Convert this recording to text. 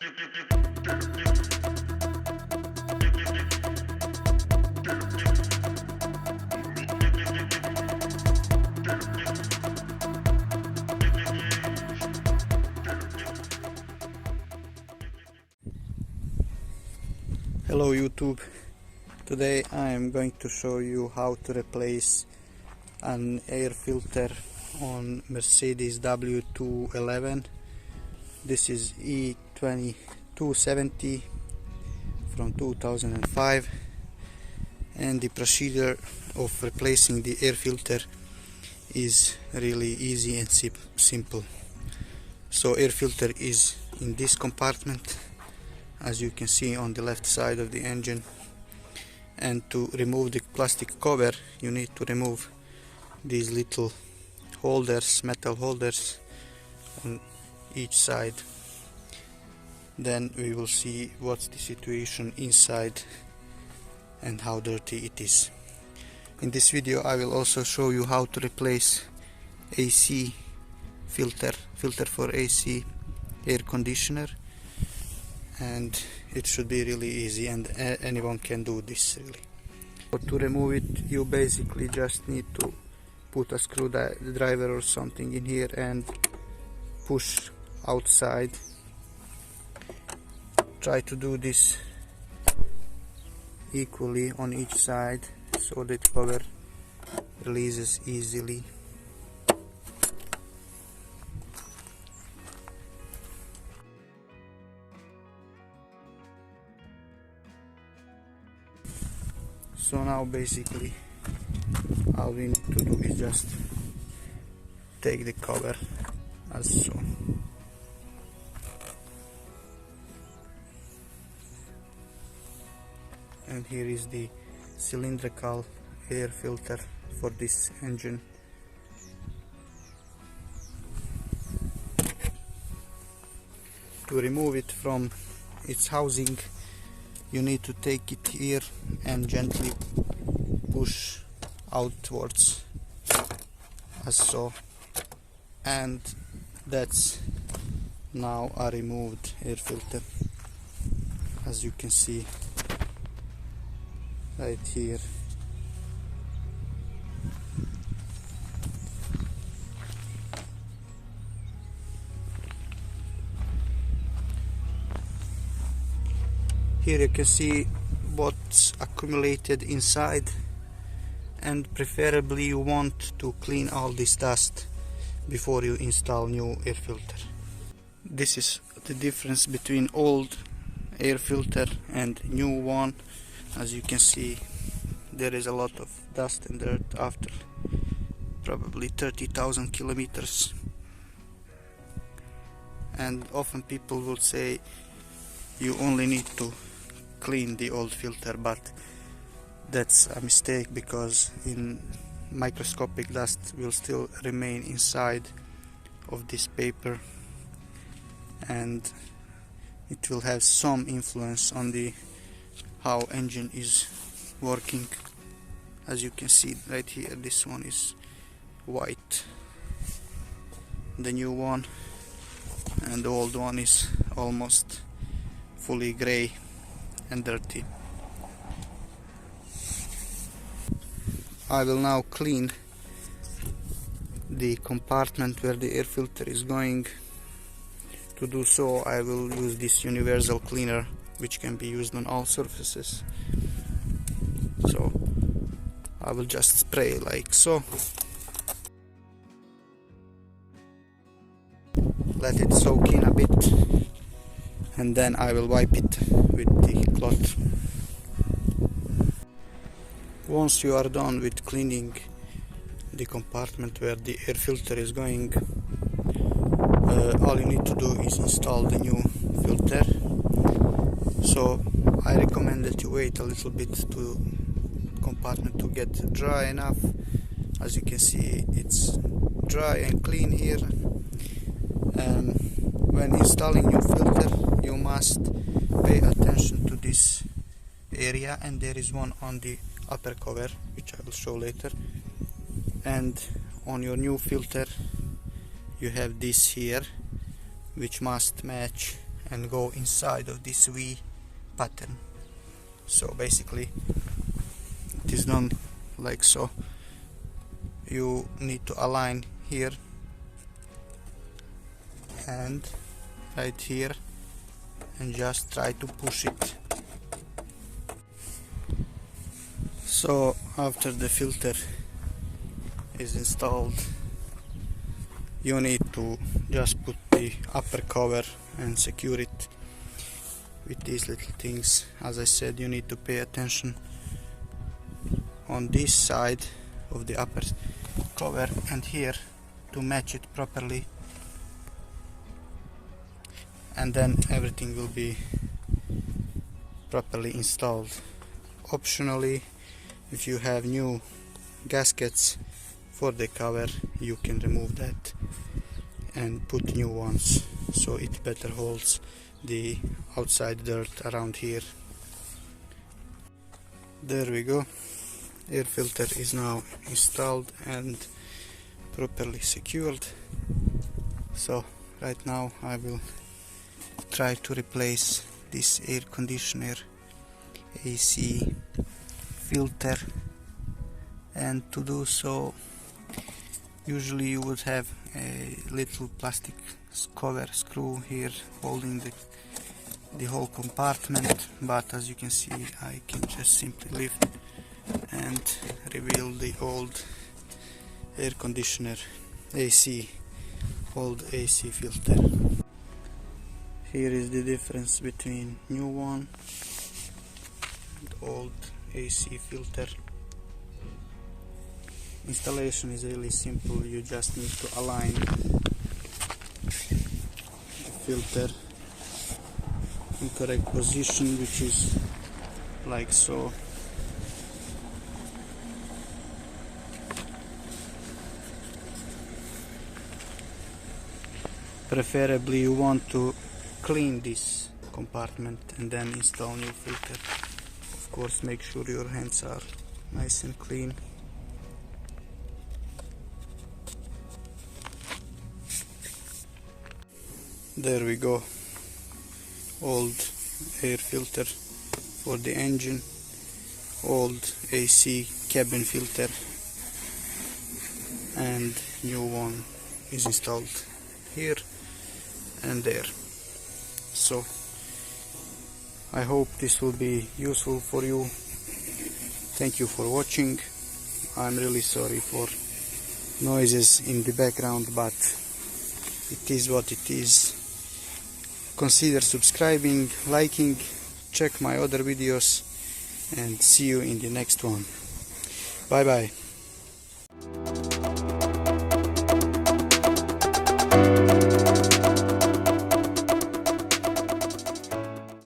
Hello YouTube, today I am going to show you how to replace an air filter on Mercedes W211. This is E270 from 2005, and the procedure of replacing the air filter is really easy and simple. So air filter is in this compartment, as you can see on the left side of the engine, and to remove the plastic cover you need to remove these little holders, metal holders on each side. Then we will see what's the situation inside and how dirty it is. In this video I will also show you how to replace AC filter for AC air conditioner, and it should be really easy, and anyone can do this really. But to remove it you basically just need to put a screwdriver or something in here and push outside. Try to do this equally on each side so that cover releases easily. So now basically all we need to do is just take the cover as so. And here is the cylindrical air filter for this engine. To remove it from its housing you need to take it here and gently push outwards as so, and that's now a removed air filter, as you can see right here. Here you can see what's accumulated inside, and preferably you want to clean all this dust before you install new air filter. This is the difference between old air filter and new one. As you can see, there is a lot of dust and dirt after probably 30,000 kilometers, and often people will say you only need to clean the old filter, but that's a mistake, because in microscopic dust will still remain inside of this paper, and it will have some influence on the how engine is working. As you can see right here, this one is white, the new one, and the old one is almost fully gray and dirty. I will now clean the compartment where the air filter is going. To do so I will use this universal cleaner, which can be used on all surfaces. So I will just spray like so, let it soak in a bit, and then I will wipe it with the cloth. Once you are done with cleaning the compartment where the air filter is going, all you need to do is install the new filter. So I recommend that you wait a little bit to compartment to get dry enough. As you can see, it's dry and clean here. When installing new filter you must pay attention to this area, and there is one on the upper cover which I will show later, and on your new filter you have this here which must match and go inside of this V pattern. So basically it is done like so. You need to align here and right here and just try to push it. So after the filter is installed, you need to just put the upper cover and secure it with these little things. As I said, you need to pay attention on this side of the upper cover and here to match it properly, and then everything will be properly installed. Optionally, if you have new gaskets for the cover, you can remove that and put new ones so it better holds the outside dirt around here. There we go. Air filter is now installed and properly secured. So right now I will try to replace this air conditioner AC filter, and to do so usually you would have a little plastic cover screw here holding the whole compartment, but as you can see I can just simply lift and reveal the old air conditioner old AC filter. Here is the difference between new one and old AC filter. Installation is really simple. You just need to align the filter in correct position, which is like so. Preferably you want to clean this compartment and then install new filter. Of course, make sure your hands are nice and clean. There we go. Old air filter for the engine, old AC cabin filter, and new one is installed here and there. So I hope this will be useful for you. Thank you for watching. I'm really sorry for noises in the background, but it is what it is. Consider subscribing, liking, check my other videos, and see you in the next one. Bye bye.